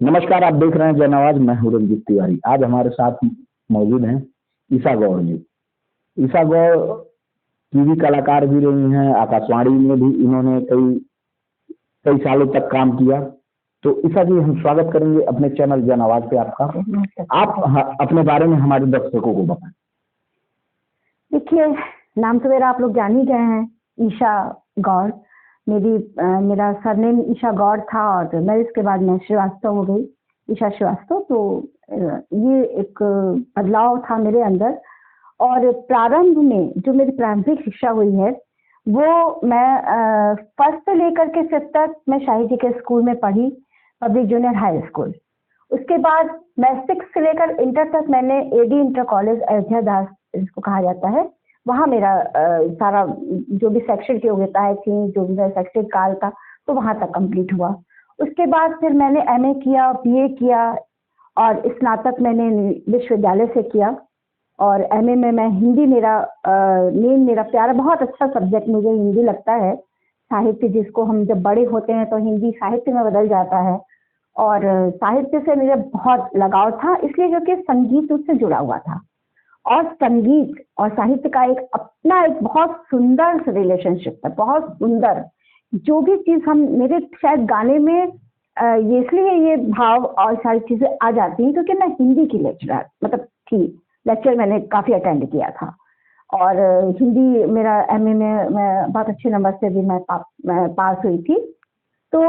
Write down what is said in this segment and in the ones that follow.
नमस्कार, आप देख रहे हैं जन आवाज। मैं हूं रंजीत तिवारी। आज हमारे साथ मौजूद हैं ईशा गौड़ जी। ईशा गौड़ टीवी कलाकार भी रही हैं, आकाशवाणी में भी इन्होंने कई कई सालों तक काम किया। तो ईशा जी, हम स्वागत करेंगे अपने चैनल जन आवाज पे आपका। आप अपने बारे में हमारे दर्शकों को बताएं। देखिए, नाम तो मेरा आप लोग जान ही गए हैं, ईशा गौड़। मेरा सरनेम ईशा गौड़ था और मैं इसके बाद मैं श्रीवास्तव हो गई, ईशा श्रीवास्तव। तो ये एक बदलाव था मेरे अंदर। और प्रारंभ में जो मेरी प्रारंभिक शिक्षा हुई है वो मैं फर्स्ट से लेकर के 5th तक मैं शाही जी के स्कूल में पढ़ी, पब्लिक जूनियर हाई स्कूल। उसके बाद मैं 6 से लेकर इंटर तक मैंने एडी इंटर कॉलेज अयोध्या दास जिसको कहा जाता है, वहाँ मेरा सारा जो भी शैक्षणिक योग्यताएं थी, जो भी मेरा शैक्षणिक काल था, तो वहाँ तक कंप्लीट हुआ। उसके बाद फिर मैंने एमए किया, बीए किया और स्नातक मैंने विश्वविद्यालय से किया। और एमए में मैं हिंदी मेरा प्यारा बहुत अच्छा सब्जेक्ट मुझे हिंदी लगता है। साहित्य जिसको हम जब बड़े होते हैं तो हिंदी साहित्य में बदल जाता है। और साहित्य से मुझे बहुत लगाव था, इसलिए क्योंकि संगीत उससे जुड़ा हुआ था। और संगीत और साहित्य का एक बहुत सुंदर रिलेशनशिप है, बहुत सुंदर। जो भी चीज हम मेरे शायद गाने में ये इसलिए ये भाव और सारी चीजें आ जाती हैं क्योंकि मैं हिंदी की लेक्चरर थी। लेक्चर मैंने काफी अटेंड किया था और हिंदी मेरा एमए में मैं बहुत अच्छे नंबर से भी मैं पास हुई थी। तो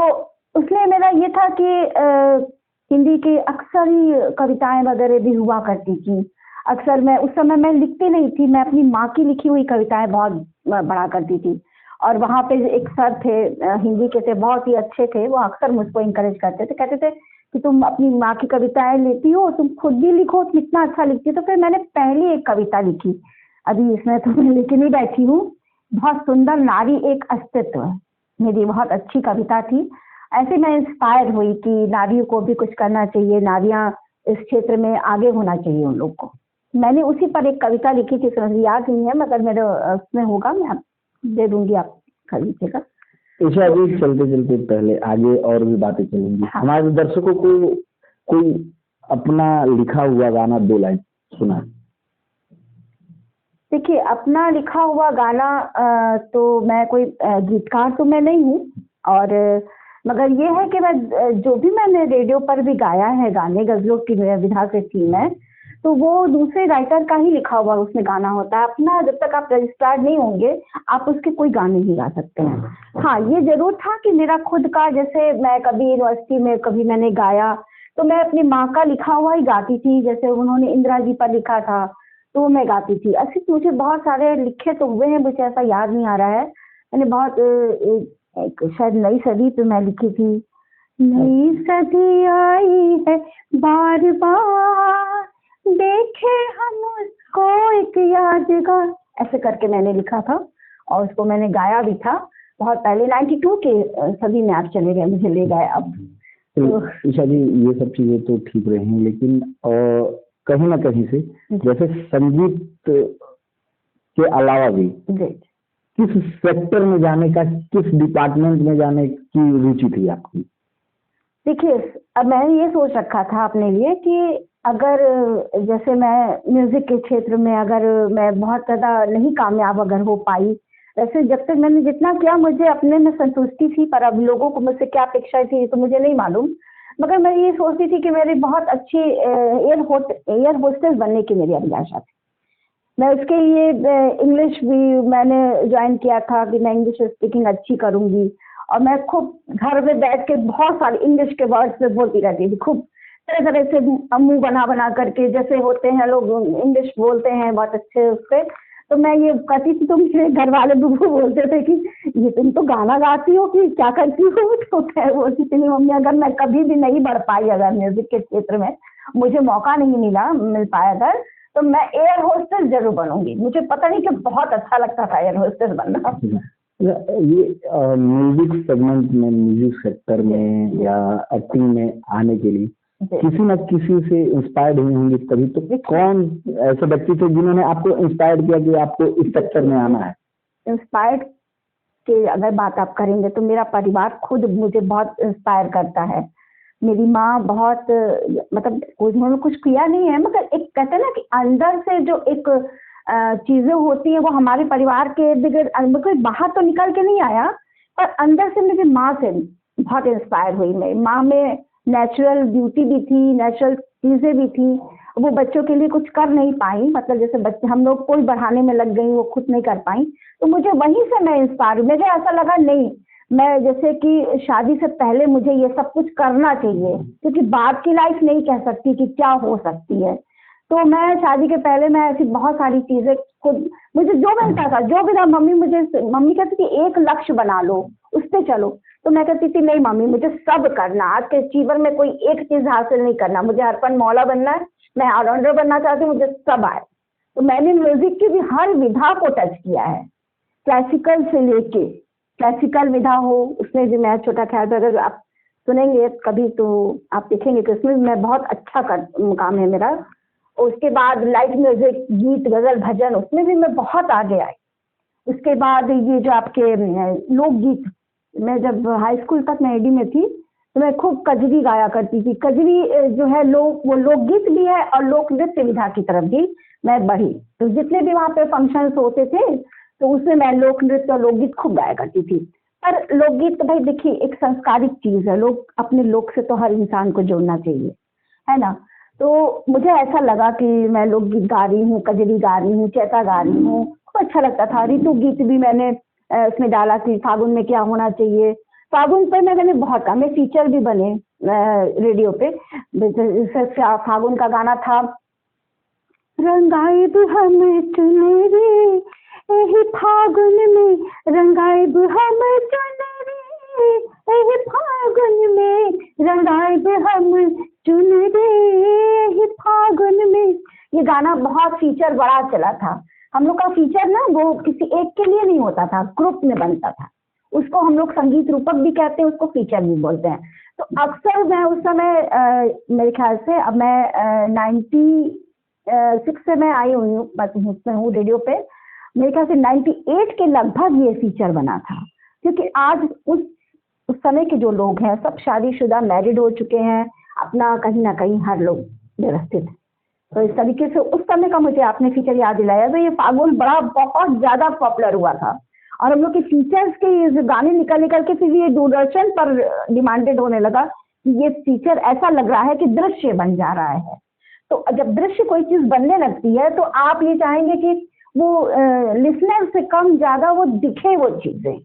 उसमें मेरा ये था कि हिंदी की अक्सर ही कविताएं वगैरह भी हुआ करती थी। अक्सर मैं उस समय मैं लिखती नहीं थी, मैं अपनी माँ की लिखी हुई कविताएं बहुत पढ़ा करती थी। और वहाँ पे एक सर थे हिंदी के थे, बहुत ही अच्छे थे। वो अक्सर मुझको इंकरेज करते थे, कहते थे कि तुम अपनी माँ की कविताएं लेती हो, तुम खुद भी लिखो, तुम इतना अच्छा लिखती हो। तो फिर मैंने पहली एक कविता लिखी, अभी इसमें तो मैं लिख नहीं बैठी हूँ। बहुत सुंदर, नारी एक अस्तित्व, मेरी बहुत अच्छी कविता थी। ऐसे मैं इंस्पायर हुई कि नारियों को भी कुछ करना चाहिए, नारियां इस क्षेत्र में आगे होना चाहिए उन लोग को। मैंने उसी पर एक कविता लिखी थी, समझ याद नहीं है, मगर मेरे उसमें होगा, मैं दे दूंगी, आप खरीदिएगा। ईशा जी, चलते चलते पहले आगे और भी बातें चलेंगी। हाँ। हमारे दर्शकों को कोई अपना लिखा हुआ गाना 2 लाइन सुना। देखिए, अपना लिखा हुआ गाना तो मैं कोई गीतकार तो मैं नहीं हूँ, और मगर ये है कि मैं जो भी मैंने रेडियो पर भी गाया है गाने, गजलों की विधा से थी मैं, तो वो दूसरे राइटर का ही लिखा हुआ उसमें गाना होता है। अपना जब तक आप रजिस्टर्ड नहीं होंगे आप उसके कोई गाने नहीं गा सकते हैं। हाँ, ये जरूर था कि मेरा खुद का, जैसे मैं कभी यूनिवर्सिटी में कभी मैंने गाया तो मैं अपनी माँ का लिखा हुआ ही गाती थी। जैसे उन्होंने इंदिरा जी पर लिखा था तो मैं गाती थी। ऐसे मुझे बहुत सारे लिखे तो हुए हैं, मुझे ऐसा याद नहीं आ रहा है। मैंने बहुत एक शायद नई सदी पे मैं लिखी थी, नई सदी आई है बार बार देखे हम उसको एक यादगार, ऐसे करके मैंने लिखा था और उसको मैंने गाया भी था बहुत पहले। 92 के सदी में आप चले गए, मुझे ले गए अब। तो ईशा जी, ये सब चीजें तो ठीक रही, लेकिन कहीं ना कहीं से जैसे संगीत के अलावा भी किस सेक्टर में जाने का, किस डिपार्टमेंट में जाने की रुचि थी आपकी? देखिए, अब मैंने ये सोच रखा था अपने लिए कि अगर जैसे मैं म्यूजिक के क्षेत्र में अगर मैं बहुत ज़्यादा नहीं कामयाब अगर हो पाई, वैसे जब तक मैंने जितना किया मुझे अपने में संतुष्टि थी, पर अब लोगों को मुझसे क्या अपेक्षा थी तो मुझे नहीं मालूम। मगर मैं ये सोचती थी कि मेरी बहुत अच्छी एयर होस्टेस बनने की मेरी अभिलाषा थी। मैं उसके लिए इंग्लिश भी मैंने ज्वाइन किया था कि मैं इंग्लिश स्पीकिंग अच्छी करूंगी, और मैं खूब घर में बैठ के बहुत सारे इंग्लिश के वर्ड्स में बोलती रहती थी, खूब तरह तरह से मुंह बना बना करके, जैसे होते हैं लोग इंग्लिश बोलते हैं बहुत अच्छे उससे। तो मैं ये कहती थी, तो मेरे घर वाले भी बोलते थे कि ये तुम तो गाना गाती हो कि क्या करती हो। तो मैं बोलती थी, मम्मी अगर मैं कभी भी नहीं बढ़ पाई, अगर म्यूजिक के क्षेत्र में मुझे मौका नहीं मिल पाया अगर, तो मैं एयर होस्टेस जरूर बनूंगी। मुझे पता नहीं कि बहुत अच्छा लगता था एयर होस्टेस बनना। ये म्यूजिक सेगमेंट में, म्यूजिक सेक्टर में या एक्टिंग में आने के लिए किसी न किसी से इंस्पायर्ड हुई होंगी तभी तो। कौन ऐसे व्यक्ति थे जिन्होंने आपको इंस्पायर किया कि आपको इस सेक्टर में आना है? इंस्पायर्ड की अगर बात आप करेंगे तो मेरा परिवार खुद मुझे बहुत इंस्पायर करता है। मेरी माँ बहुत मतलब उन्होंने कुछ किया नहीं है, मगर एक कहते हैं ना कि अंदर से जो एक चीजें होती हैं वो हमारे परिवार के इर्द कोई बाहर तो निकल के नहीं आया, पर अंदर से मेरी माँ से बहुत इंस्पायर हुई। मेरी माँ में नेचुरल ब्यूटी भी थी, नेचुरल चीजें भी थी। वो बच्चों के लिए कुछ कर नहीं पाई, मतलब जैसे बच्चे हम लोग कोई बढ़ाने में लग गई, वो खुद नहीं कर पाई। तो मुझे वहीं से मैं इंस्पायर हुई। मुझे ऐसा लगा नहीं, मैं जैसे कि शादी से पहले मुझे ये सब कुछ करना चाहिए, क्योंकि बाद की लाइफ नहीं कह सकती कि क्या हो सकती है। तो मैं शादी के पहले मैं ऐसी बहुत सारी चीजें खुद, मुझे जो मिलता था, जो भी था, मम्मी कहती थी एक लक्ष्य बना लो, उस पे चलो। तो मैं कहती थी नहीं मम्मी, मुझे सब करना, आज के जीवन में कोई एक चीज हासिल नहीं करना, मुझे अर्पण मौला बनना है, मैं ऑलराउंडर बनना चाहती हूँ, मुझे सब आए। तो मैंने म्यूजिक की भी हर विधा को टच किया है, क्लासिकल से लेके, क्लासिकल विधा हो उसमें भी मैं छोटा ख्याल, अगर आप सुनेंगे कभी तो आप देखेंगे कि उसमें मैं बहुत अच्छा काम है मेरा। उसके बाद लाइट म्यूजिक, गीत, गजल, भजन, उसमें भी मैं बहुत आगे आई। उसके बाद ये जो आपके लोकगीत, मैं जब हाई स्कूल तक मैं एडी में थी तो मैं खूब कजरी गाया करती थी। कजरी जो है वो लोकगीत भी है और लोक नृत्य विधा की तरफ भी मैं बढ़ी। तो जितने भी वहाँ पे फंक्शंस होते थे तो उसमें मैं लोक नृत्य और लोकगीत खूब गाया करती थी। पर लोकगीत तो भाई देखिए एक संस्कारिक चीज है, लोग अपने लोक से तो हर इंसान को जोड़ना चाहिए, है ना। तो मुझे ऐसा लगा कि मैं लोकगीत गा रही हूँ, कजरी गा रही हूँ, चैता गा रही हूँ, खूब अच्छा लगता था। ऋतु गीत भी मैंने उसमें डाला कि फागुन में क्या होना चाहिए। फागुन पे मैंने बहुत काम, मैं फीचर भी बने रेडियो पे। फागुन का गाना था, रंगाइब हम चुनरी एही फागुन में, रंगाइब हम चुनरी एही फागुन में, रंगाइब हम चुनरी एही फागुन में। ये गाना बहुत फीचर बड़ा चला था। हम लोग का फीचर ना वो किसी एक के लिए नहीं होता था, ग्रुप में बनता था। उसको हम लोग संगीत रूपक भी कहते हैं, उसको फीचर भी बोलते हैं। तो अक्सर मैं उस समय मेरे ख्याल से अब मैं 96 से मैं आई हुई हूँ रेडियो पे। मेरे ख्याल से 98 के लगभग ये फीचर बना था, क्योंकि आज उस समय के जो लोग हैं सब शादीशुदा, मैरिड हो चुके हैं, अपना कहीं ना कहीं हर लोग व्यवस्थित है। तो इस तरीके से उस समय का मुझे आपने फीचर याद दिलाया। तो ये फागुन बड़ा बहुत ज्यादा पॉपुलर हुआ था और हम लोग के फीचर्स के गाने निकल के फिर ये दूरदर्शन पर डिमांडेड होने लगा कि ये फीचर ऐसा लग रहा है कि दृश्य बन जा रहा है। तो जब दृश्य कोई चीज बनने लगती है तो आप ये चाहेंगे कि वो लिसनर से कम ज्यादा वो दिखे वो चीजें।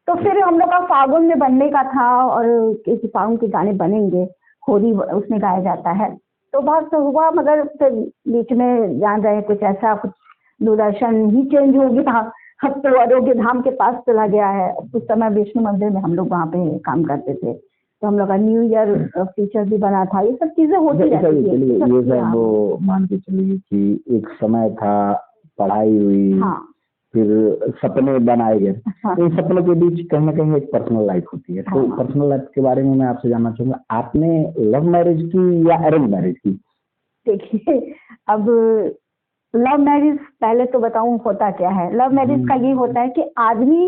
तो फिर हम लोग का फागुन में बनने का था और फागुन के गाने बनेंगे, होली उसमें गाया जाता है। तो बहुत हुआ, मगर फिर बीच में जान रहे कुछ ऐसा, कुछ दूरदर्शन ही चेंज हो गया। अब तो आरोग्य धाम के पास चला गया है। उस समय विष्णु मंदिर में हम लोग वहाँ पे काम करते थे, तो हम लोग का न्यू ईयर फीचर भी बना था। ये सब चीजें होती रहती है। ये सब वो मान के चलिए कि एक समय था, पढ़ाई हुई, हाँ, फिर सपने बनाए गए। हाँ, इन सपनों के बीच कहीं ना कहीं एक पर्सनल लाइफ होती है। तो हाँ। पर्सनल लाइफ के बारे में मैं आपसे जानना चाहूंगा, आपने लव मैरिज की या अरेंज मैरिज की? देखिए, अब लव मैरिज पहले तो बताऊं होता क्या है। लव मैरिज का ये होता है कि आदमी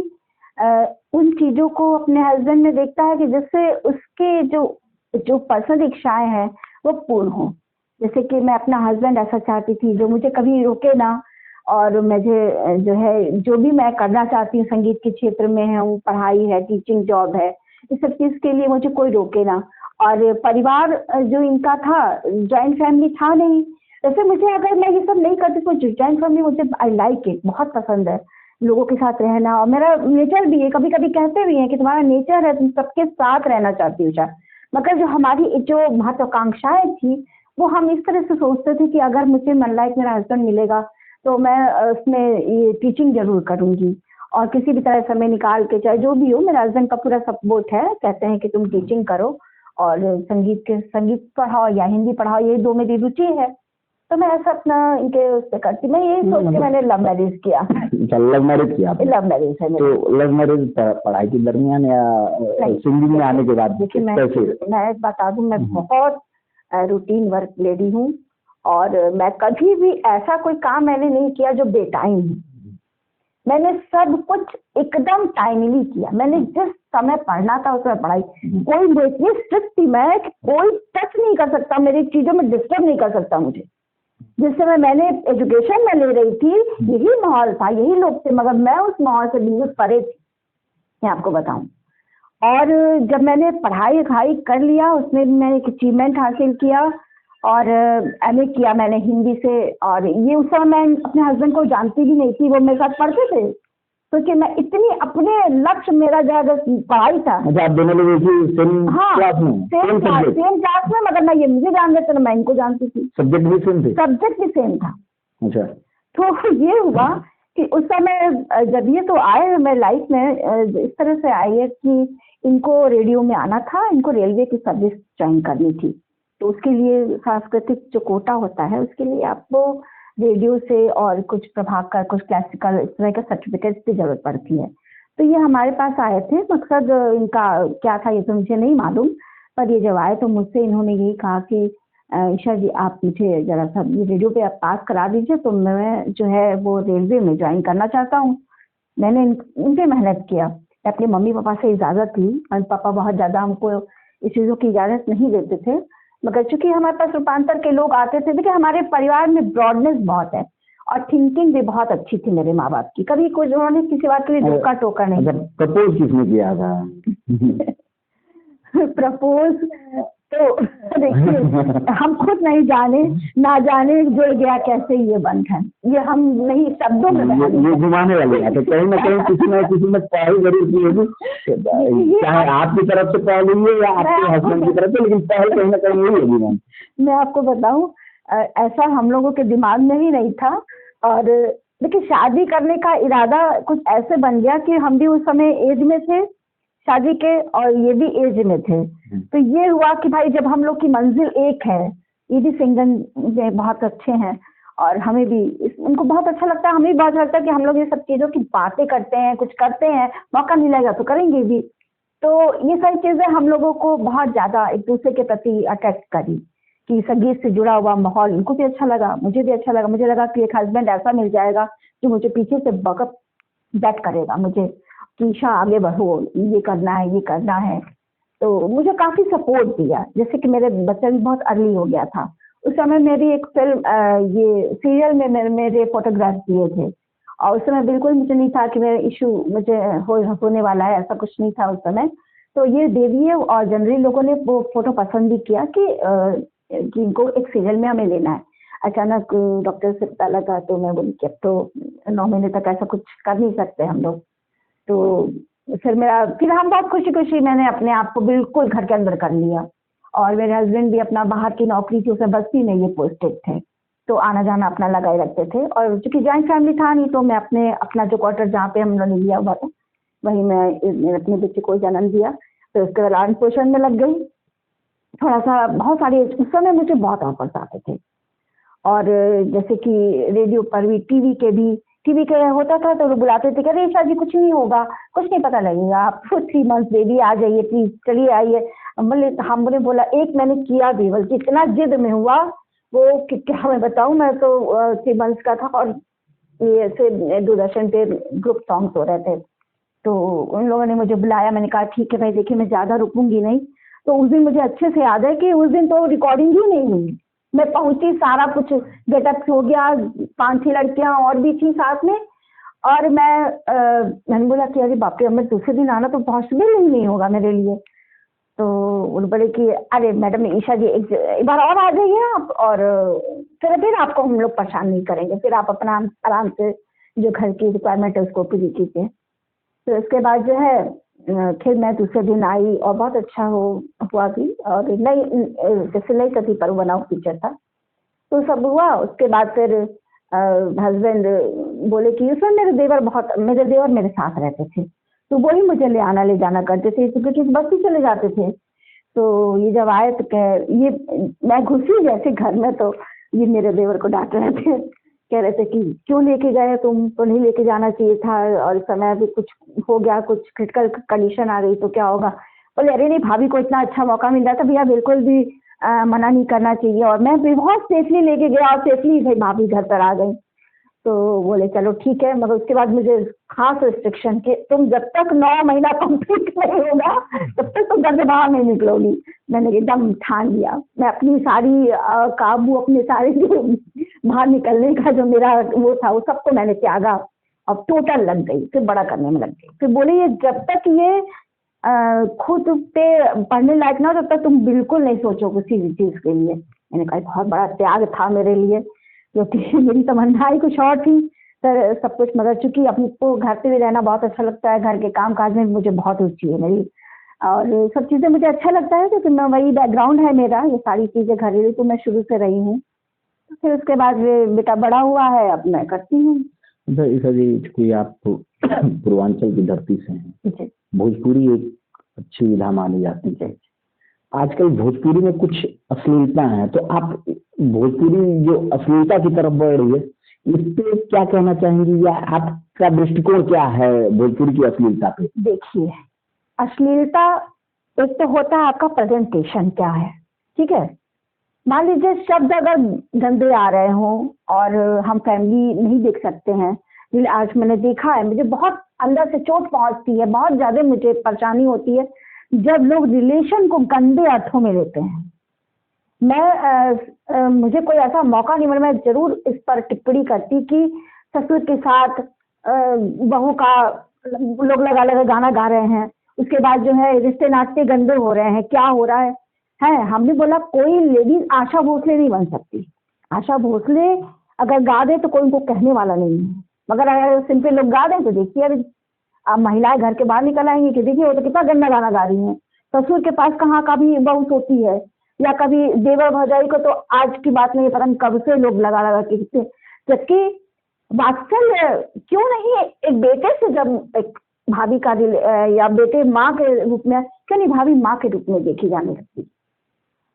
उन चीजों को अपने हस्बैंड में देखता है कि जिससे उसके जो पर्सनल इच्छाएं हैं वो पूर्ण हो। जैसे कि मैं अपना हस्बैंड ऐसा चाहती थी जो मुझे कभी रोके ना, और मुझे जो है जो भी मैं करना चाहती हूँ, संगीत के क्षेत्र में हूँ, पढ़ाई है, टीचिंग जॉब है, इस सब चीज के लिए मुझे कोई रोके ना। और परिवार जो इनका था, जॉइंट फैमिली था नहीं। वैसे मुझे अगर मैं ये सब नहीं करती तो जॉइंट फैमिली मुझे आई लाइक इट, बहुत पसंद है लोगों के साथ रहना, और मेरा नेचर भी है। कभी कभी कहते भी हैं कि तुम्हारा नेचर है, तुम सबके साथ रहना चाहती हो। मगर जो हमारी जो महत्वाकांक्षाएं थी वो हम इस तरह से सोचते थे कि अगर मुझे मन लाइक मेरा हस्बैंड मिलेगा तो मैं उसमें ये टीचिंग जरूर करूंगी, और किसी भी तरह समय निकाल के, चाहे जो भी हो, मेरा हस्बैंड का पूरा सपोर्ट है। कहते हैं कि तुम टीचिंग करो और संगीत पढ़ाओ या हिंदी पढ़ाओ, ये दो मेरी रुचि है। तो मैं ऐसा अपना इनके उस पे करती, मैं यही सोच के मैंने लव मैरिज किया। लव मैरिज किया? लव मैरिज है। तो लव मैरिज पढ़ाई के दरमियान या सिंगिंग में आने के बाद? देखिए मैं बता दूं, मैं बहुत रूटीन वर्क लेडी हूँ, और मैं कभी भी ऐसा कोई काम मैंने नहीं किया जो बेटाइम है। मैंने सब कुछ एकदम टाइमली किया। मैंने जिस समय पढ़ना था उस समय पढ़ाई। कोई इतनी स्ट्रिक्ट थी मैं कि कोई टच नहीं कर सकता, मेरी चीजों में डिस्टर्ब नहीं कर सकता मुझे। जिस समय मैंने एजुकेशन में ले रही थी यही माहौल था, यही लोग थे, मगर मैं उस माहौल से बिल्कुल परे थी, मैं आपको बताऊं। और जब मैंने पढ़ाई लिखाई कर लिया उसमें मैंने एक अचीवमेंट हासिल किया और एमए किया मैंने हिंदी से। और ये उस समय मैं अपने हस्बैंड को जानती भी नहीं थी, वो मेरे साथ पढ़ते थे। तो कि मैं इतनी अपने लक्ष्य मेरा जो है पढ़ाई था। अच्छा, आप दोनों लोग सेम क्लास में? सेम क्लास में, मगर मैं ये मुझे जान लेते ना, मैं इनको जानती थी। सब्जेक्ट भी सेम थे? सब्जेक्ट भी सेम था। अच्छा। तो ये हुआ कि उस समय जब ये तो आए मेरे लाइफ में इस तरह से आई है कि इनको रेडियो में आना था, इनको रेलवे की सर्विस ज्वाइन करनी थी। तो उसके लिए सांस्कृतिक जो कोटा होता है उसके लिए आपको रेडियो से और कुछ प्रभाकर, कुछ क्लासिकल, इस तरह के सर्टिफिकेट्स की जरूरत पड़ती है। तो ये हमारे पास आए थे। मकसद इनका क्या था ये तो मुझे नहीं मालूम, पर ये जब आए तो मुझसे इन्होंने यही कहा कि ईशा जी आप मुझे जरा सा ये रेडियो पे आप पास करा दीजिए, तो मैं जो है वो रेलवे में ज्वाइन करना चाहता हूँ। मैंने इन पे मेहनत किया, अपने मम्मी पापा से इजाज़त ली और पापा बहुत ज़्यादा हमको इस चीज़ों की इजाज़त नहीं देते थे, मगर चूंकि हमारे पास रूपांतर के लोग आते थे। देखिए हमारे परिवार में ब्रॉडनेस बहुत है और थिंकिंग भी बहुत अच्छी थी मेरे माँ बाप की, कभी कुछ उन्होंने किसी बात के लिए रोका टोका नहीं। प्रपोज किसने किया था? प्रपोज तो देखिए हम खुद नहीं जाने, ना जाने जुड़ गया कैसे ये बंधन, ये हम नहीं शब्दों में ये घुमाने वाली है। तो कहीं ना कहीं किसी ने पहल जरूर की होगी, चाहे आपकी तरफ से पहल हुई है या आपके हस्बैंड की तरफ से, लेकिन पहल कहीं ना कहीं हुई होगी। मैं आपको बताऊं ऐसा हम लोगों के दिमाग में ही नहीं था। और देखिए शादी करने का इरादा कुछ ऐसे बन गया कि हम भी उस समय एज में थे शादी के और ये भी एज में थे। तो ये हुआ कि भाई जब हम लोग की मंजिल एक है, ये भी सिंगन में बहुत अच्छे हैं और हमें भी उनको बहुत अच्छा लगता है, हमें भी बहुत अच्छा लगता है कि हम लोग ये सब चीज़ों की बातें करते हैं, कुछ करते हैं, मौका मिलेगा तो करेंगे भी। तो ये सारी चीज़ें हम लोगों को बहुत ज़्यादा एक दूसरे के प्रति अट्रैक्ट करी कि संगीत से जुड़ा हुआ माहौल इनको भी अच्छा लगा, मुझे भी अच्छा लगा। मुझे लगा कि एक हस्बैंड ऐसा मिल जाएगा जो मुझे पीछे से बकअप बैक करेगा मुझे कि ईशा आगे बढ़ो, ये करना है, ये करना है। तो मुझे काफ़ी सपोर्ट दिया। जैसे कि मेरे बच्चा भी बहुत अर्ली हो गया था उस समय, मेरी एक फिल्म ये सीरियल में मेरे फोटोग्राफ दिए थे और उस समय बिल्कुल मुझे नहीं था कि मेरा इशू मुझे होने वाला है, ऐसा कुछ नहीं था उस समय। तो ये दे दिए और जनरली लोगों ने वो फोटो पसंद भी किया कि इनको एक सीरियल में हमें लेना है। अचानक डॉक्टर से पता लगा तो मैं बोली कि अब तो 9 महीने तक ऐसा कुछ कर नहीं सकते हम लोग। तो फिर हम बहुत खुशी खुशी मैंने अपने आप को बिल्कुल घर के अंदर कर लिया। और मेरे हस्बैंड भी अपना बाहर की नौकरी थी, उसमें बस्ती में ये पोस्टेड थे, तो आना जाना अपना लगाए रखते थे। और चूंकि जॉइंट फैमिली था नहीं तो मैं अपना जो क्वार्टर जहाँ पे हम लोगों ने लिया हुआ था वहीं मैं अपने बच्चे को जन्म दिया। तो उसके बाद लालन पोषण में लग गई। थोड़ा सा बहुत सारे उस समय मुझे बहुत ऑफर्स आते थे और जैसे कि रेडियो पर भी टीवी के होता था तो लोग बुलाते थे कि अरे ईशा जी कुछ नहीं होगा, कुछ नहीं पता लगेगा, आप 3 मंथ्स बेबी आ जाइए प्लीज, चलिए आइए। हमने बोला एक मैंने किया भी, बल्कि इतना जिद में हुआ वो कि क्या मैं बताऊं, मैं तो 3 मंथ्स का था और ये ऐसे दूरदर्शन पे ग्रुप सॉन्ग्स हो रहे थे तो उन लोगों ने मुझे बुलाया। मैंने कहा ठीक है भाई, देखिए मैं ज़्यादा रुकूंगी नहीं। तो उस दिन मुझे अच्छे से याद है कि उस दिन तो रिकॉर्डिंग ही नहीं हुई, मैं पहुंची, सारा कुछ गेटअप हो गया, 5-6 लड़कियां और भी थी साथ में। और मैंने बोला कि अरे बाप रे, अब मैं दूसरे दिन आना तो पॉसिबल ही नहीं होगा मेरे लिए। तो उन बोले कि अरे मैडम ईशा जी एक बार और आ जाइए आप, और फिर आपको हम लोग परेशान नहीं करेंगे, फिर आप अपना आराम से जो घर की रिक्वायरमेंट है उसको पूरी कीजिए। तो इसके बाद जो है फिर मैं दूसरे दिन आई और बहुत अच्छा हुआ भी। और जैसे नई सती पर बना पिक्चर था तो सब हुआ। उसके बाद फिर हस्बैंड बोले कि उसमें मेरे देवर मेरे साथ रहते थे तो वही मुझे ले जाना करते थे क्योंकि बस ही चले जाते थे। तो ये जब आए तो ये मैं घुसी जैसे घर में तो ये मेरे देवर को डांट रहे थे, कह रहे थे कि क्यों लेके गए, तुम तो नहीं लेके जाना चाहिए था, और इस समय भी कुछ हो गया, कुछ क्रिटिकल कंडीशन आ गई तो क्या होगा। बोले अरे नहीं भाभी को इतना अच्छा मौका मिल रहा था भैया, बिल्कुल भी मना नहीं करना चाहिए। और मैं भी बहुत सेफली लेके गया और सेफली भाई भाभी घर पर आ गई। तो बोले चलो ठीक है, मगर उसके बाद मुझे खास रिस्ट्रिक्शन के तुम जब तक 9 महीना कंप्लीट नहीं होगा तब तक तुम घर से बाहर नहीं निकलोगी। मैंने एकदम ठान लिया, मैं अपनी सारी काबू, अपने सारे जो बाहर निकलने का जो मेरा वो था वो सबको मैंने त्यागा और टोटल लग गई, फिर बड़ा करने में लग गई। फिर बोले ये जब तक ये खुद पे पढ़ने लायक ना हो तब तक तुम बिल्कुल नहीं सोचो किसी भी चीज के लिए। मैंने कहा बहुत बड़ा त्याग था मेरे लिए, क्योंकि मेरी तमन्ना ही कुछ और थी सर सब कुछ, मगर चूंकि अपने को घर पे भी रहना बहुत अच्छा लगता है, घर के काम काज में मुझे बहुत रुचि है मेरी, और सब चीज़ें मुझे अच्छा लगता है, क्योंकि मैं वही बैकग्राउंड है मेरा, ये सारी चीज़ें घरेलू तो मैं शुरू से रही हूँ। तो फिर उसके बाद बेटा बड़ा हुआ है, अब मैं करती हूँ। ईशा जी, चूंकि आप पूर्वांचल की धरती से हैं, भोजपुरी एक अच्छी विधा मानी जाती है। आजकल भोजपुरी में कुछ अश्लीलता है, तो आप भोजपुरी जो अश्लीलता की तरफ बढ़ रही है, इस पे क्या कहना चाहेंगी, या आपका दृष्टिकोण क्या है भोजपुरी की अश्लीलता पे? देखिए, अश्लीलता एक तो होता है आपका प्रेजेंटेशन क्या है, ठीक है। मान लीजिए शब्द अगर गंदे आ रहे हों और हम फैमिली नहीं देख सकते हैं, आज मैंने देखा है, मुझे बहुत अंदर से चोट पहुंचती है, बहुत ज्यादा मुझे परेशानी होती है जब लोग रिलेशन को गंदे अर्थों में लेते हैं। मैं मुझे कोई ऐसा मौका नहीं मिला, मैं जरूर इस पर टिप्पणी करती कि ससुर के साथ बहू का लोग लगा लगा गाना गा रहे हैं, उसके बाद जो है रिश्ते नाते गंदे हो रहे हैं, क्या हो रहा है। हमने बोला कोई लेडीज आशा भोसले नहीं बन सकती। आशा भोसले अगर गा दे तो कोई उनको कहने वाला नहीं है, मगर अगर सिंपल लोग गा दें तो देखिए अभी अब महिलाएं घर के बाहर निकल आएंगी कि देखिए वो तो कितना गंदा गाना गा रही हैं। ससुर के पास कहाँ कभी बहू सोती है, या कभी देवर भौजाई को तो आज की बात नहीं, पता नहीं कब से लोग लगा लगा के, जबकि वात्सल्य क्यों नहीं एक बेटे से, जब एक भाभी का या बेटे माँ के रूप में, क्यों नहीं भाभी माँ के रूप में देखी जाने लगती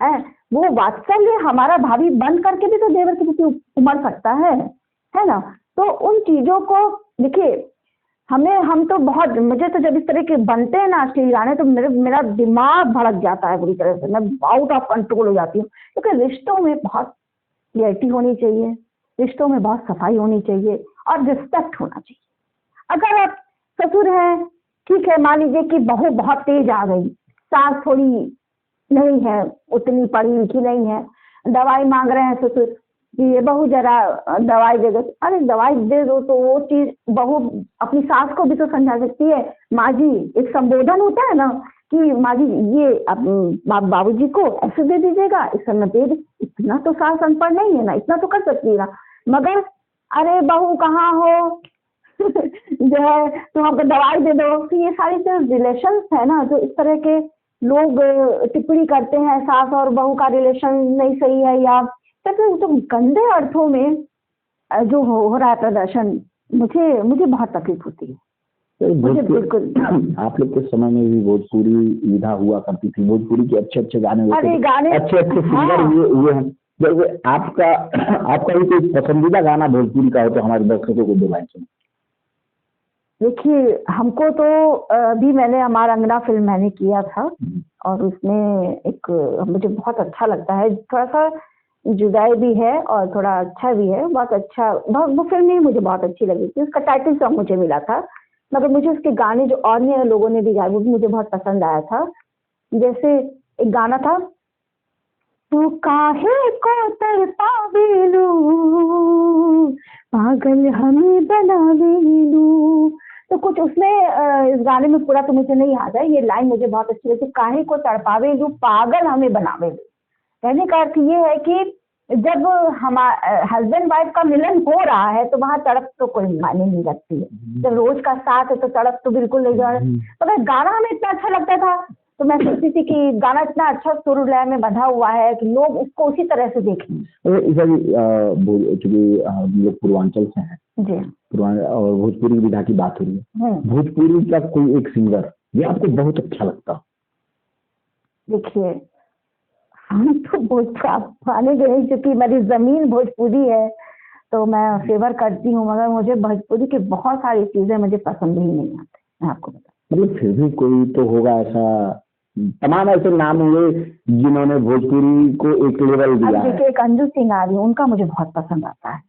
है। वो वात्सल्य हमारा भाभी बन करके भी तो देवर के प्रति उमड़ सकता है ना। तो उन चीजों को देखिए, हम तो बहुत, मुझे तो जब इस तरह के बनते हैं ना अश्लील गाने तो मेरा दिमाग भड़क जाता है बुरी तरह से, मैं आउट ऑफ कंट्रोल हो जाती हूँ। क्योंकि रिश्तों में बहुत क्लियरिटी होनी चाहिए, रिश्तों में बहुत सफाई होनी चाहिए और रिस्पेक्ट होना चाहिए। अगर आप ससुर हैं, ठीक है, मान लीजिए कि बहू बहुत तेज आ गई, सास थोड़ी नहीं है, उतनी पढ़ी लिखी नहीं है, दवाई मांग रहे हैं ससुर कि ये बहू जरा दवाई दे दो। अरे दवाई दे दो तो वो चीज बहू अपनी सास को भी तो समझा सकती है, माँ जी, एक संबोधन होता है ना कि माँ जी ये बाबूजी को ऐसे दे दीजिएगा, इस समय दे दे। इतना तो सास अनपढ़ नहीं है ना, इतना तो कर सकती है ना। मगर अरे बहू कहाँ हो जो है तुम हमको दवाई दे दो। तो ये सारी जो रिलेशन है ना, जो इस तरह के लोग टिप्पणी करते हैं, सास और बहू का रिलेशन नहीं सही है, या तो गंदे अर्थों में जो हो रहा है प्रदर्शन, मुझे बहुत तकलीफ होती है। मुझे बिल्कुल आप लोग के समय में भी भोजपुरी विधा हुआ करती थी, भोजपुरी के अच्छे गाने होते थे, गाने अच्छे सिंगर हुए हैं। जब आपका भी कोई पसंदीदा गाना भोजपुरी का हो तो हमारे दर्शकों को दिलाएं। देखिए, हमको तो भी मैंने हमारा अंगना फिल्म मैंने किया था, और उसमें एक मुझे बहुत अच्छा लगता है, थोड़ा सा जुदाई भी है और थोड़ा अच्छा भी है, बहुत अच्छा। वो फिल्म ही मुझे बहुत अच्छी लगी थी, उसका टाइटल सॉन्ग मुझे मिला था, मगर मुझे उसके गाने जो अन्य लोगों ने भी गाए वो भी मुझे बहुत पसंद आया था। जैसे एक गाना था, तू काहे को तड़पावेलू, पागल हमें बनावेलू। तो कुछ उसमें इस गाने में पूरा तो मुझे नहीं याद है, ये लाइन मुझे बहुत अच्छी लगी, काहे को तड़पावेलू, पागल हमें बनावेलू। कहने का अर्थ ये है कि जब हमारा हस्बैंड वाइफ का मिलन हो रहा है तो वहाँ तड़प तो कोई मायने नहीं रखती है। जब रोज का साथ है तो तड़प तो बिल्कुल नहीं जा रहा। मगर गाना हमें इतना अच्छा लगता था तो मैं सोचती थी कि गाना इतना अच्छा सुर लय में बंधा हुआ है कि लोग उसको उसी तरह से देखें। चूंकि हम लोग पूर्वांचल से हैं जी, और भोजपुरी विधा की बात हो रही है, भोजपुरी का कोई एक सिंगर ये आपको बहुत अच्छा लगता? देखिए, हम तो भोजपुरी गए, चूंकि मेरी जमीन भोजपुरी है तो मैं फेवर करती हूँ, मगर मुझे भोजपुरी की बहुत सारी चीजें मुझे पसंद ही नहीं आती, मैं आपको बता। मतलब फिर भी कोई तो होगा ऐसा, तमाम ऐसे नाम हुए जिन्होंने भोजपुरी को एक लेवल दिया है। देखिए, एक अंजू सिंह आ रही है, उनका मुझे बहुत पसंद आता है।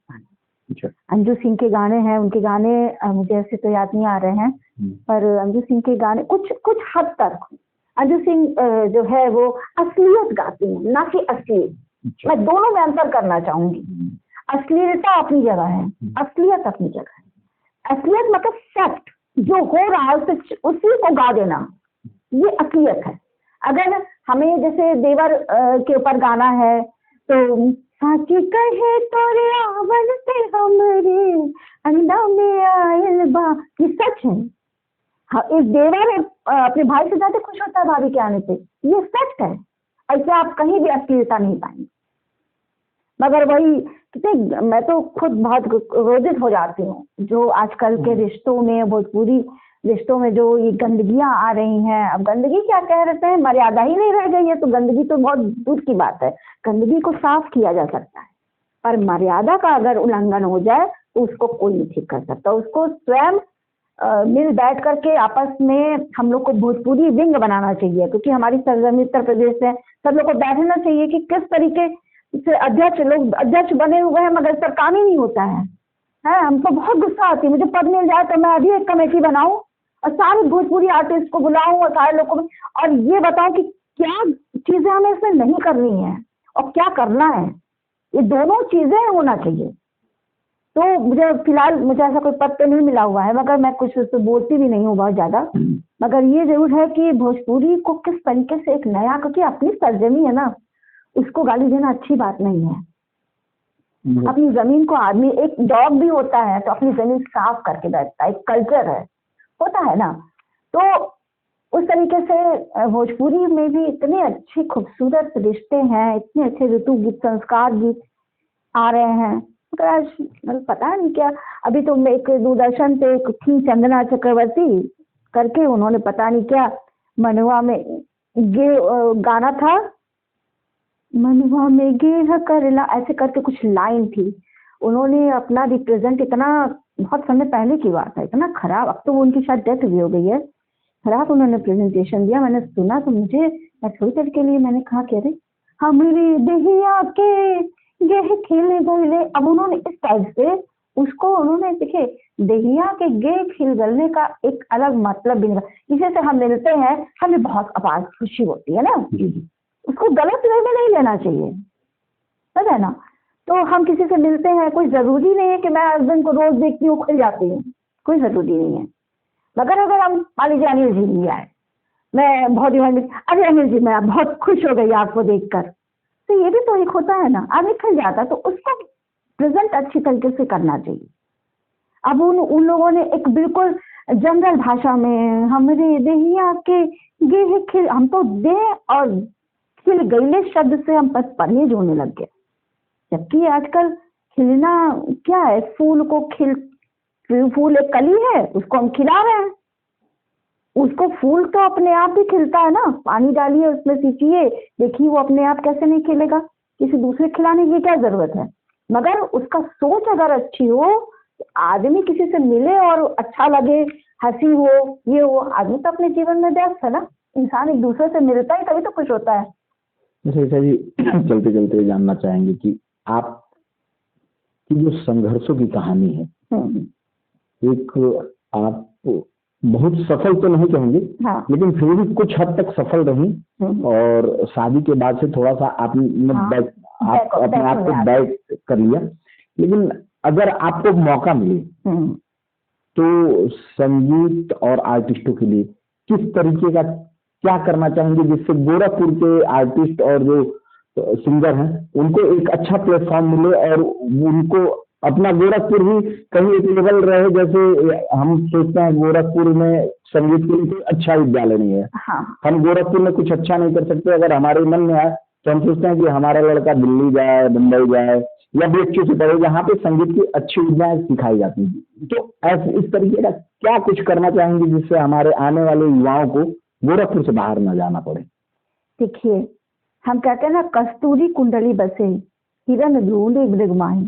अच्छा। अंजू सिंह के गाने हैं, उनके गाने मुझे ऐसे तो याद नहीं आ रहे हैं, पर अंजू सिंह के गाने कुछ हद तक, अंजू सिंह जो है वो असलियत गाती है, ना कि असलियत। अच्छा। मैं दोनों में अंतर करना चाहूंगी। अश्लीलता अपनी जगह है, असलियत अपनी जगह है। असलियत मतलब फैक्ट, जो हो रहा है उसी को गा देना, ये असलियत है। अगर हमें जैसे देवर के ऊपर गाना है तो साची कहे तोरे आवन से हमरे अंडा में आयल बा, ये सच है। हाँ, इस देवर अपने भाई से ज्यादा खुश होता है भाभी के आने पे, ये सच है। ऐसे आप कहीं भी अश्लीलता नहीं पाएंगे। मगर वही कितने, मैं तो खुद बहुत क्रोधित हो जाती हूँ जो आजकल के रिश्तों में, भोजपुरी रिश्तों में जो ये गंदगियां आ रही हैं। अब गंदगी क्या कह रहे हैं, मर्यादा ही नहीं रह गई है, तो गंदगी तो बहुत दूर की बात है। गंदगी को साफ किया जा सकता है, पर मर्यादा का अगर उल्लंघन हो जाए तो उसको कोई नहीं ठीक कर सकता। उसको स्वयं मिल बैठ करके आपस में हम लोग को भोजपुरी विंग बनाना चाहिए, क्योंकि हमारी सरजमी उत्तर प्रदेश है। सब लोग को बैठना चाहिए कि किस तरीके से अध्यक्ष बने हुए हैं मगर इसका काम ही नहीं होता है। हमको बहुत गुस्सा आती है, मुझे पद मिल जाए तो मैं अभी एक कमेटी बनाऊं और सारे भोजपुरी आर्टिस्ट को बुलाऊं और सारे लोगों को, और ये बताऊं कि क्या चीजें हमें इसमें नहीं करनी है और क्या करना है। ये दोनों चीजें होना चाहिए। तो मुझे फिलहाल ऐसा कोई पद तो नहीं मिला हुआ है, मगर मैं कुछ उससे बोलती भी नहीं हूँ बहुत ज्यादा। मगर ये जरूर है कि भोजपुरी को किस तरीके से एक नया, क्योंकि अपनी सरजमी है ना, उसको गाली देना अच्छी बात नहीं है। अपनी जमीन को आदमी, एक डॉग भी होता है तो अपनी जमीन साफ करके बैठता है, एक कल्चर है, होता है ना। तो उस तरीके से भोजपुरी में भी इतने अच्छे खूबसूरत रिश्ते हैं, इतने अच्छे ऋतु गीत, संस्कार गीत आ रहे हैं। तो आज पता नहीं क्या, अभी तो एक दूरदर्शन पे एक थी चंदना चक्रवर्ती करके, उन्होंने पता नहीं क्या मनुआ में गाना था, मनुआ में गेह करला, ऐसे करके कुछ लाइन थी। उन्होंने अपना रिप्रेजेंट, इतना बहुत समय पहले की बात है, इतना खराब, अब तो उनकी शायद डेथ भी हो गई है, खराब उन्होंने प्रेजेंटेशन दिया। मैंने सुना तो मुझे थोड़ी देर के लिए मैंने कहा कि अरे हमारे दहिया के गेह खिल गले। अब उन्होंने इस टाइप से उसको, उन्होंने देखे दहिया के गे खिल गलने का एक अलग मतलब भी नहीं। इसे से हम मिलते हैं, हमें बहुत आवाज खुशी होती है ना, उसको गलत वे में नहीं लेना चाहिए, समझ है ना। तो हम किसी से मिलते हैं, कोई जरूरी नहीं है कि मैं हस्बैंड को रोज देखती हूँ खुल जाती हूँ, कोई जरूरी नहीं है। मगर अगर हम मान लीजिए अनिल जी भी आए, मैं बहुत अरे अनिल जी मैं बहुत खुश हो गई आपको देखकर, तो ये भी तो एक होता है ना, आदमी खिल जाता, तो उसको प्रेजेंट अच्छी तरीके से करना चाहिए। अब उन लोगों ने एक बिल्कुल जनरल भाषा में हमरे देहिया के गे खिल, हम तो दे और खिल गईले शब्द से हम बस परहेज होने लग गए। जबकि आजकल खिलना क्या है, फूल एक कली है, उसको हम खिला रहे हैं। उसको फूल तो अपने आप ही खिलता है ना, पानी डालिए उसमें, सींचिए, देखिए वो अपने आप कैसे नहीं खिलेगा, किसी दूसरे खिलाने की क्या जरूरत है। मगर उसका सोच अगर अच्छी हो, आदमी किसी से मिले और अच्छा लगे, हंसी हो, ये हो, आदमी तो अपने जीवन में व्यस्त है ना, इंसान एक दूसरे से मिलता है तभी तो खुश होता है। जैसे जी चलते चलते जानना चाहेंगे कि आप की जो संघर्षों की कहानी है, एक आप बहुत सफल तो नहीं कहेंगे, हाँ। लेकिन फिर भी कुछ हद तक सफल रही, और शादी के बाद से थोड़ा सा आपने अपने आप को बैक कर लिया। लेकिन अगर आपको मौका मिले तो संगीत और आर्टिस्टों के लिए किस तरीके का क्या करना चाहेंगे, जिससे गोरखपुर के आर्टिस्ट और जो सिंगर हैं उनको एक अच्छा प्लेटफॉर्म मिले और उनको अपना गोरखपुर भी कहीं एक लेवल रहे। जैसे हम सोचते हैं गोरखपुर में संगीत के लिए कोई अच्छा विद्यालय नहीं है, हाँ। हम गोरखपुर में कुछ अच्छा नहीं कर सकते। अगर हमारे मन में आए तो हम सोचते हैं कि हमारा लड़का दिल्ली जाए, मुंबई जाए या BHU से पढ़े, जहाँ पे संगीत की अच्छी विद्याएं सिखाई जाती हैं। तो ऐसे इस तरीके का क्या कुछ करना चाहेंगे जिससे हमारे आने वाले युवाओं को गोरखपुर से बाहर न जाना पड़े? देखिए, हम कहते हैं ना, कस्तूरी कुंडली बसे हिरन ढूंढे मृगमाही।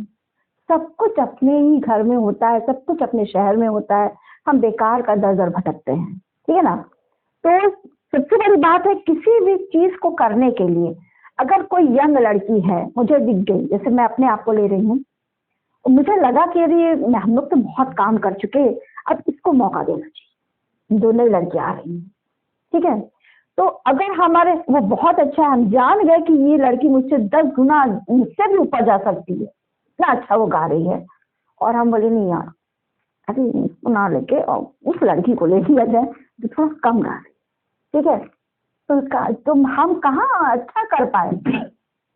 सब कुछ अपने ही घर में होता है, सब कुछ अपने शहर में होता है, हम बेकार का दर दर भटकते हैं, ठीक है ना। तो सबसे बड़ी बात है, किसी भी चीज को करने के लिए अगर कोई यंग लड़की है, मुझे दिख गई, जैसे मैं अपने आप को ले रही हूँ, मुझे लगा कि अरे हम लोग तो बहुत काम कर चुके, अब इसको मौका देना चाहिए, दो नई लड़कियां आ रही हैं, ठीक है। तो अगर हमारे, वो बहुत अच्छा है, हम जान गए कि ये लड़की मुझसे 10 गुना मुझसे भी ऊपर जा सकती है, इतना अच्छा वो गा रही है, और हम बोले नहीं यार, अरे इसको ना लेके और उस लड़की को ले लिया जाए जो थोड़ा कम गा रही, ठीक है। तो उसका तो हम कहाँ अच्छा कर पाए,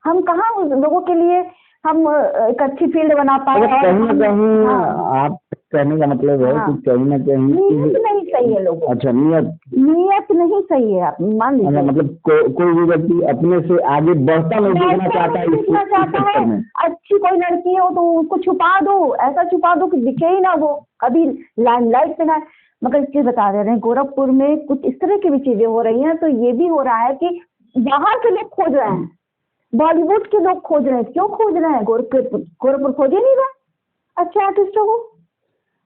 हम कहाँ उस लोगों के लिए हम एक अच्छी फील्ड बना पाए। कहीं ना कहीं हाँ, आप कहने का मतलब है कि कहीं ना कहीं नियत नहीं सही है लोगों, अच्छा नियत नहीं सही है, आप मान लीजिए। मतलब कोई भी व्यक्ति अपने से आगे बढ़ता नहीं दिखना चाहता है, दिखना चाहता है, अच्छी कोई लड़की हो तो उसको छुपा दो, ऐसा छुपा दो कि दिखे ही ना, वो कभी लाइमलाइट पे ना। मगर चीज बता दे रहे हैं, गोरखपुर में कुछ इस तरह की भी चीजें हो रही हैं, तो ये भी हो रहा है कि बाहर के लोग खोज रहे हैं, बॉलीवुड के लोग खोज रहे हैं। क्यों खोज रहे हैं? गोरखपुर खोजे नहीं रहे अच्छे आर्टिस्टों को,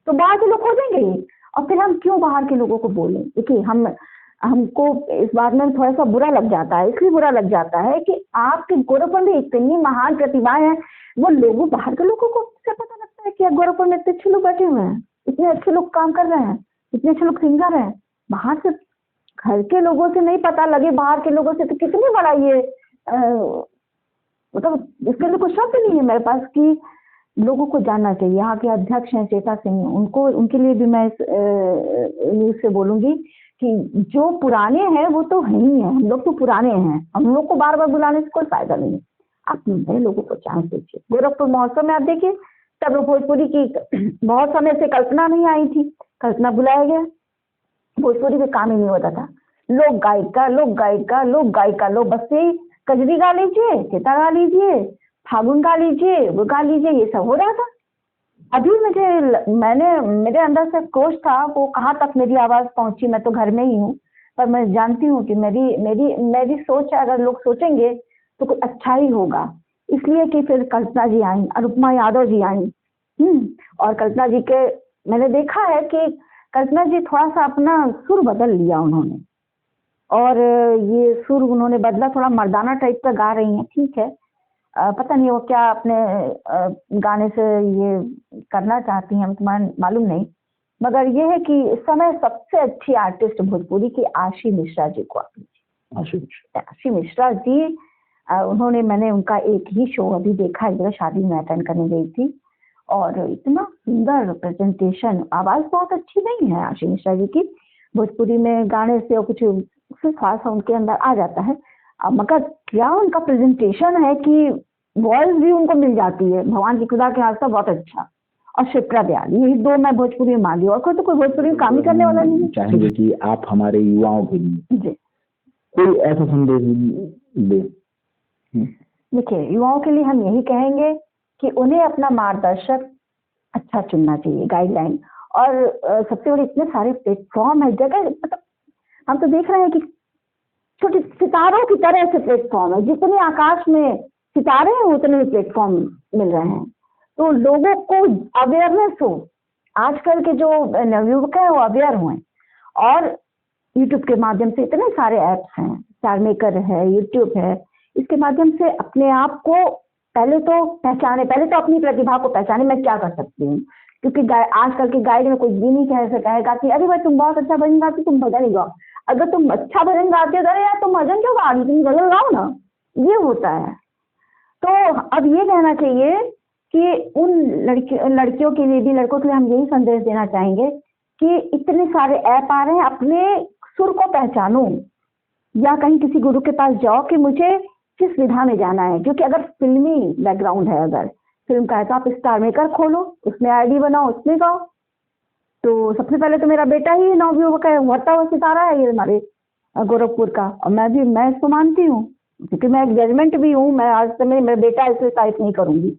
तो बाहर के लोग खोजेंगे ही। और फिर हम क्यों बाहर के लोगों को बोलें? देखिए हमको इस बात में थोड़ा सा बुरा लग जाता है, इसलिए बुरा लग जाता है कि आपके गोरखपुर में इतनी महान प्रतिभाएं हैं, वो लोगों, बाहर के लोगों को क्या पता लगता है कि गोरखपुर में इतने अच्छे लोग बैठे हुए हैं, इतने अच्छे लोग काम कर रहे हैं, इतने अच्छे लोग सिंगर हैं। बाहर से, घर के लोगों से नहीं पता लगे, बाहर के लोगों से तो कितनी बड़ा ये मतलब इसके लिए कुछ शब्द नहीं है मेरे पास कि लोगों को जानना चाहिए। यहाँ के अध्यक्ष हैं चेता सिंह, उनको, उनके लिए भी मैं इस न्यूज से बोलूंगी कि जो पुराने हैं वो तो है ही है, हम लोग तो पुराने हैं, हम लोग को बार बार बुलाने से कोई फायदा नहीं है। आप नए लोगों को चांस दीजिए। गोरखपुर महोत्सव में आप देखिए, तब भोजपुरी की बहुत समय से कल्पना नहीं आई थी, कल्पना बुलाया गया, भोजपुरी में काम ही नहीं होता था, लोक गायिका लोक गायिका लोक गायिका, लोग बस से कजरी गा लीजिए, चेता गा लीजिए, फागुन गा लीजिए, वो गा लीजिए, ये सब हो रहा था। अभी मेरे अंदर से क्रोध था, वो कहाँ तक मेरी आवाज पहुंची, मैं तो घर में ही हूँ, पर मैं जानती हूँ कि मेरी सोच है, अगर लोग सोचेंगे तो कुछ अच्छा ही होगा। इसलिए कि फिर कल्पना जी आई, अनुपमा यादव जी आई, और कल्पना जी के, मैंने देखा है कि कल्पना जी थोड़ा सा अपना सुर बदल लिया उन्होंने, और ये सुर उन्होंने बदला, थोड़ा मर्दाना टाइप का गा रही हैं, ठीक है। पता नहीं वो क्या अपने गाने से ये करना चाहती हैं, तुम्हारा मालूम नहीं, मगर ये है कि इस समय सबसे अच्छी आर्टिस्ट भोजपुरी की आशी मिश्रा जी को, आशी मिश्रा जी, उन्होंने, मैंने उनका एक ही शो अभी देखा, एक जगह शादी में अटेंड करने गई थी, और इतना सुंदर प्रेजेंटेशन, आवाज बहुत अच्छी नहीं है आशी मिश्रा जी की, भोजपुरी में गाने से कुछ खास उनके अंदर आ जाता है, मगर क्या उनका प्रेजेंटेशन है कि वॉइस भी उनको मिल जाती है, भगवान की खुदा के हाथ से बहुत अच्छा। और शिप्रा दयाल, यही दो मैं भोजपुरी में मान ली, और कोई भोजपुरी में काम ही करने वाला नहीं है। चाहेंगे कि आप हमारे युवाओं के लिए जी कोई ऐसा संदेश दे। देखिए, युवाओं के लिए हम यही कहेंगे कि उन्हें अपना मार्गदर्शक अच्छा चुनना चाहिए, गाइडलाइन, और सबसे बड़ी इतने सारे प्लेटफॉर्म है, जगह, मतलब हम तो देख रहे हैं कि छोटे सितारों की तरह से प्लेटफॉर्म है, जितने आकाश में सितारे हैं उतने प्लेटफॉर्म मिल रहे हैं, तो लोगों को अवेयरनेस हो। आजकल के जो नवयुवक हैं वो अवेयर हुए, और यूट्यूब के माध्यम से इतने सारे ऐप्स हैं, स्टार मेकर है, यूट्यूब है, इसके माध्यम से अपने आप को पहले तो पहचाने, पहले तो अपनी प्रतिभा को पहचाने, मैं क्या कर सकती हूँ, क्योंकि आजकल के गाइड में कोई ये नहीं कह कहेगा कि अरे भाई तुम बहुत अच्छा भजन गाती, तुम भजन ही गाओ। अगर तुम अच्छा भजन गाते हो, अरे यार तुम भजन क्यों गा रही, तुम भजन गाओ ना, ये होता है। तो अब ये कहना चाहिए कि उन लड़कियों के लिए भी, लड़कों के लिए हम यही संदेश देना चाहेंगे कि इतने सारे ऐप आ रहे हैं, अपने सुर को पहचानो, या कहीं किसी गुरु के पास जाओ कि मुझे किस विधा में जाना है, क्योंकि अगर फिल्मी बैकग्राउंड है, अगर फिल्म का है, तो आप स्टार मेकर खोलो, उसमें आईडी बनाओ, उसमें गाओ। तो सबसे पहले तो मेरा बेटा ही नवयुवक है, उभरता हुआ सितारा है ये हमारे गोरखपुर का, और मैं इसको मानती हूँ, क्योंकि मैं एक जजमेंट भी हूँ, मैं आज समय मेरा बेटा इसलिए तारीफ नहीं करूंगी,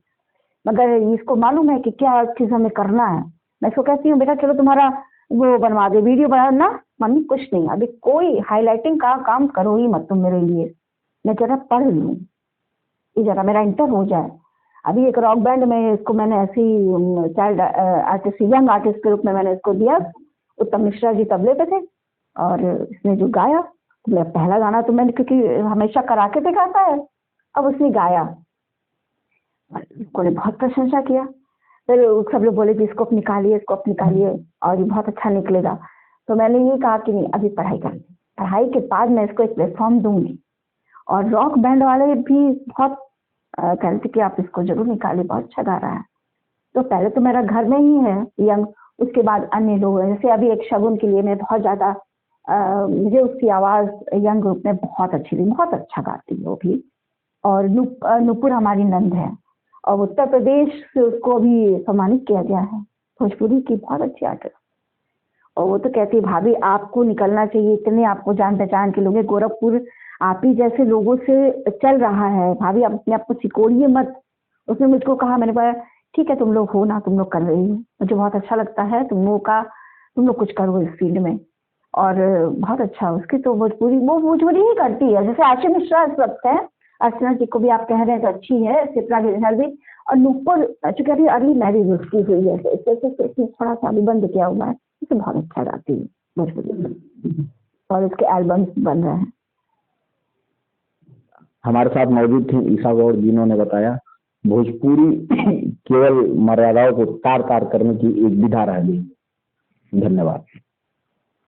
मगर इसको मालूम है कि क्या चीज हमें करना है। मैं इसको कहती हूँ, बेटा चलो तुम्हारा वो बनवा दे, वीडियो बना ना, मम्मी कुछ नहीं, अभी कोई हाईलाइटिंग का काम करो ही मत तुम मेरे लिए, मैं जरा पढ़ लूँ, ये जरा मेरा इंटर हो जाए। अभी एक रॉक बैंड में इसको मैंने ऐसी चाइल्ड आर्टिस्ट, यंग आर्टिस्ट के रूप में मैंने इसको दिया, उत्तम मिश्रा जी तबले पे थे, और इसने जो गाया, तो पहला गाना तो मैंने, क्योंकि हमेशा करा के दिखाता है, अब उसने गाया, उसको ने बहुत प्रशंसा किया, फिर सब लोग बोले कि इसको अब निकालिए, इसको अब निकालिए और ये बहुत अच्छा निकलेगा। तो मैंने ये कहा कि नहीं, अभी पढ़ाई कर लें, पढ़ाई के बाद मैं इसको एक प्लेटफॉर्म दूंगी। और रॉक बैंड वाले भी बहुत कह रहे थे कि आप इसको जरूर निकालिए, बहुत अच्छा गा रहा है। तो पहले तो मेरा घर में ही है यंग, उसके बाद अन्य लोग हैं। जैसे अभी एक शगुन के लिए मैं बहुत ज़्यादा मुझे उसकी आवाज़ यंग ग्रुप में बहुत अच्छी लगी, बहुत अच्छा गाती है वो भी। और नुपुर हमारी नंद है और उत्तर प्रदेश से उसको भी सम्मानित किया गया है, भोजपुरी की बहुत अच्छी आर्टिस्ट। और वो तो कहती है भाभी आपको निकलना चाहिए, इतने आपको जान पहचान के लोग हैं, गोरखपुर आप ही जैसे लोगों से चल रहा है, भाभी आप अपने आप को सिकोड़िए मत। उसने मुझको कहा, मैंने कहा ठीक है तुम लोग हो ना, तुम लोग कर रही हो, मुझे बहुत अच्छा लगता है तुम लोग कुछ करो इस फील्ड में। और बहुत अच्छा उसकी तो भोजपुरी ही करती है। जैसे आशी मिश्रा इस वक्त है, अर्चना जी को भी आप कह रहे हैं तो अच्छी है, चित्रा गिरधर भी। और नुपुर चूंकि अभी अर्ली मैरिज उसकी हुई है, तो थोड़ा सा अभी बंद किया हुआ है, इसे बहुत अच्छा गाती है भोजपुरी में और इसके एल्बम्स बन रहे हैं। हमारे साथ मौजूद थे ईशा गौड़, जिन्होंने बताया भोजपुरी केवल मर्यादाओं को तार तार करने की एक विधा रह गई। धन्यवाद।